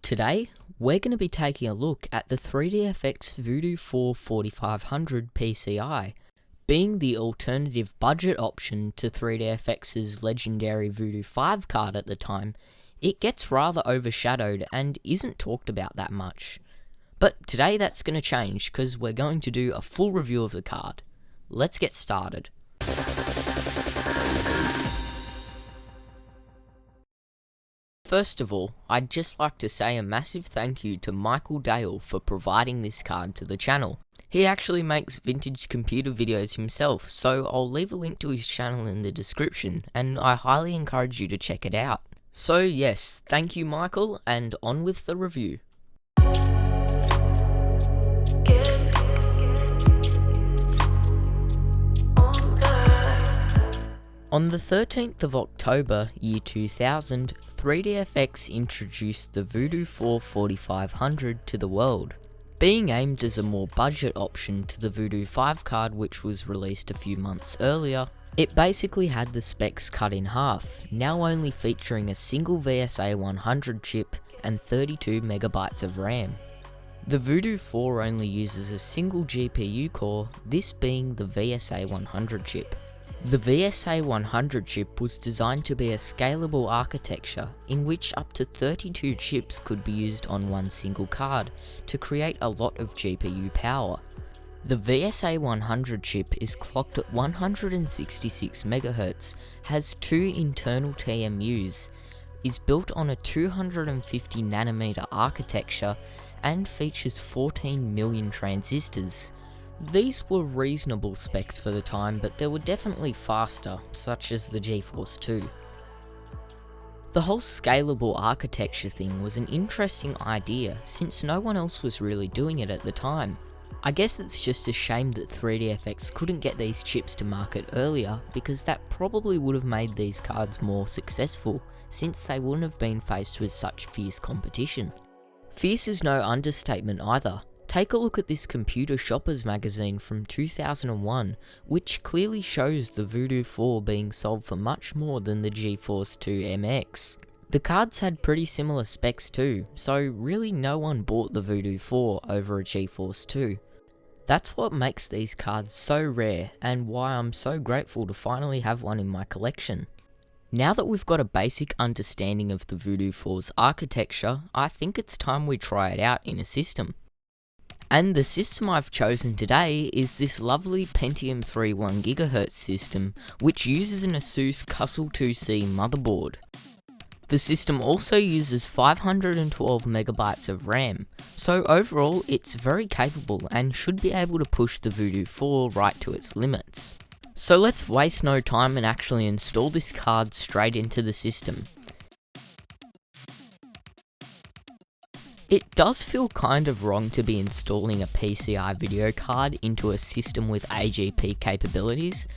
Today, we're going to be taking a look at the 3DFX Voodoo 4 4500 PCI. Being the alternative budget option to 3DFX's legendary Voodoo 5 card at the time, it gets rather overshadowed and isn't talked about that much. But today that's going to change because we're going to do a full review of the card. Let's get started. First of all, I'd just like to say a massive thank you to Michael Dale for providing this card to the channel. He actually makes vintage computer videos himself, so I'll leave a link to his channel in the description, and I highly encourage you to check it out. So yes, thank you Michael, and on with the review. On the 13th of October, year 2000, 3DFX introduced the Voodoo 4 4500 to the world. Being aimed as a more budget option to the Voodoo 5 card, which was released a few months earlier, it basically had the specs cut in half, now only featuring a single VSA 100 chip and 32 MB of RAM. The Voodoo 4 only uses a single GPU core, this being the VSA 100 chip. The VSA 100 chip was designed to be a scalable architecture in which up to 32 chips could be used on one single card to create a lot of GPU power. The VSA 100 chip is clocked at 166 MHz, has two internal TMUs, is built on a 250 nanometer architecture, and features 14 million transistors. These were reasonable specs for the time, but they were definitely faster, such as the GeForce 2. The whole scalable architecture thing was an interesting idea, since no one else was really doing it at the time. I guess it's just a shame that 3DFX couldn't get these chips to market earlier, because that probably would have made these cards more successful, since they wouldn't have been faced with such fierce competition. Fierce is no understatement either. Take a look at this Computer Shoppers magazine from 2001, which clearly shows the Voodoo 4 being sold for much more than the GeForce 2 MX. The cards had pretty similar specs too, so really no one bought the Voodoo 4 over a GeForce 2. That's what makes these cards so rare, and why I'm so grateful to finally have one in my collection. Now that we've got a basic understanding of the Voodoo 4's architecture, I think it's time we try it out in a system. And the system I've chosen today is this lovely Pentium 3 1GHz system, which uses an ASUS Cussle 2C motherboard. The system also uses 512 MB of RAM, so overall it's very capable and should be able to push the Voodoo 4 right to its limits. So let's waste no time and actually install this card straight into the system. It does feel kind of wrong to be installing a PCI video card into a system with AGP capabilities,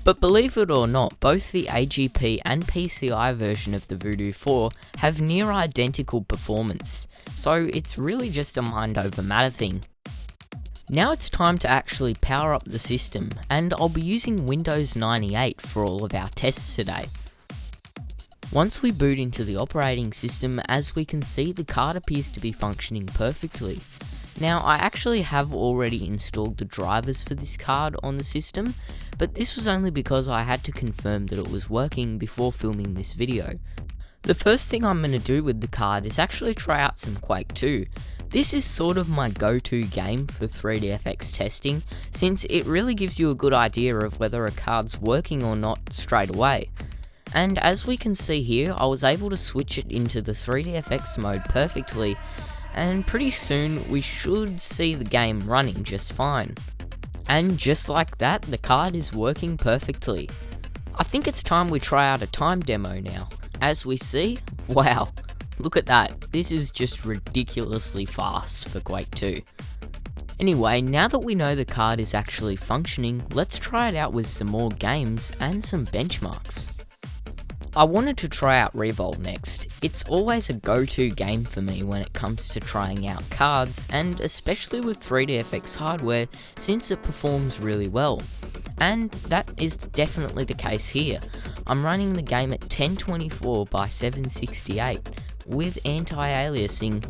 but believe it or not, both the AGP and PCI version of the Voodoo 4 have near identical performance, so it's really just a mind over matter thing. Now it's time to actually power up the system, and I'll be using Windows 98 for all of our tests today. Once we boot into the operating system, as we can see, the card appears to be functioning perfectly. Now, I actually have already installed the drivers for this card on the system, but this was only because I had to confirm that it was working before filming this video. The first thing I'm going to do with the card is actually try out some Quake 2. This is sort of my go-to game for 3DFX testing, since it really gives you a good idea of whether a card's working or not straight away. And as we can see here, I was able to switch it into the 3DFX mode perfectly, and pretty soon we should see the game running just fine. And just like that, the card is working perfectly. I think it's time we try out a time demo now. As we see, wow, look at that, this is just ridiculously fast for Quake 2. Anyway, now that we know the card is actually functioning, let's try it out with some more games and some benchmarks. I wanted to try out Revolt next. It's always a go-to game for me when it comes to trying out cards, and especially with 3DFX hardware, since it performs really well. And that is definitely the case here. I'm running the game at 1024 by 768, with anti-aliasing,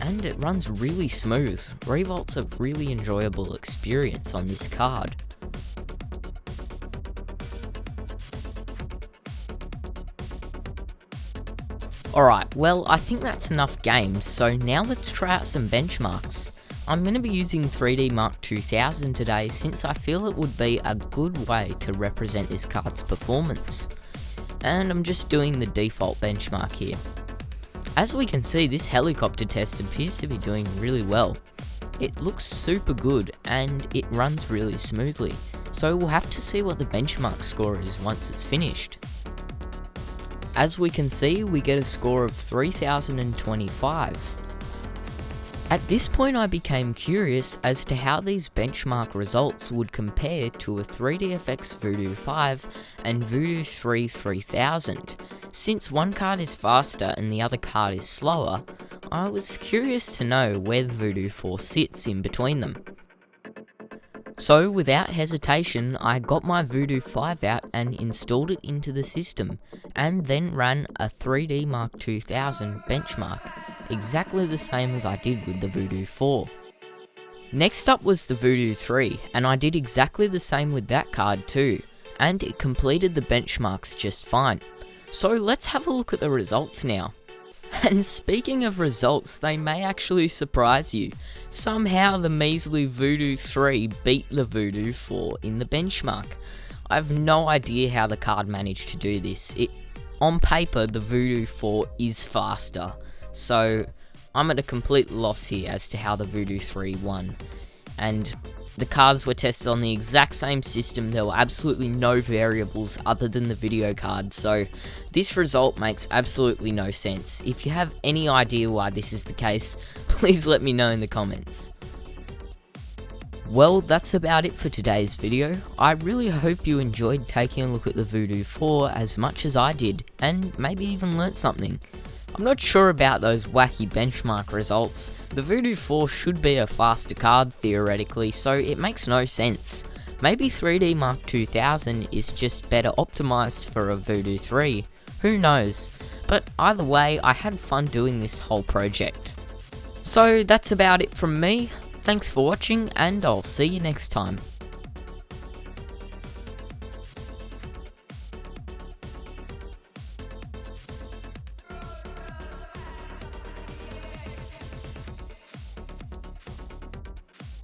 and it runs really smooth. Revolt's a really enjoyable experience on this card. Alright, well I think that's enough games, so now let's try out some benchmarks. I'm going to be using 3D Mark 2000 today since I feel it would be a good way to represent this card's performance. And I'm just doing the default benchmark here. As we can see, this helicopter test appears to be doing really well. It looks super good and it runs really smoothly, so we'll have to see what the benchmark score is once it's finished. As we can see, we get a score of 3025. At this point I became curious as to how these benchmark results would compare to a 3DFX Voodoo 5 and Voodoo 3 3000. Since one card is faster and the other card is slower, I was curious to know where the Voodoo 4 sits in between them. So without hesitation, I got my Voodoo 5 out and installed it into the system, and then ran a 3D Mark 2000 benchmark, exactly the same as I did with the Voodoo 4. Next up was the Voodoo 3, and I did exactly the same with that card too, and it completed the benchmarks just fine. So let's have a look at the results now. And speaking of results, they may actually surprise you. Somehow the measly Voodoo 3 beat the Voodoo 4 in the benchmark. I have no idea how the card managed to do this. On paper, the Voodoo 4 is faster, so I'm at a complete loss here as to how the Voodoo 3 won. And the cards were tested on the exact same system. There were absolutely no variables other than the video card, so this result makes absolutely no sense. If you have any idea why this is the case, please let me know in the comments. Well, that's about it for today's video. I really hope you enjoyed taking a look at the Voodoo 4 as much as I did, and maybe even learnt something. I'm not sure about those wacky benchmark results. The Voodoo 4 should be a faster card theoretically, so it makes no sense. Maybe 3D Mark 2000 is just better optimized for a Voodoo 3, who knows. But either way, I had fun doing this whole project. So that's about it from me. Thanks for watching, and I'll see you next time.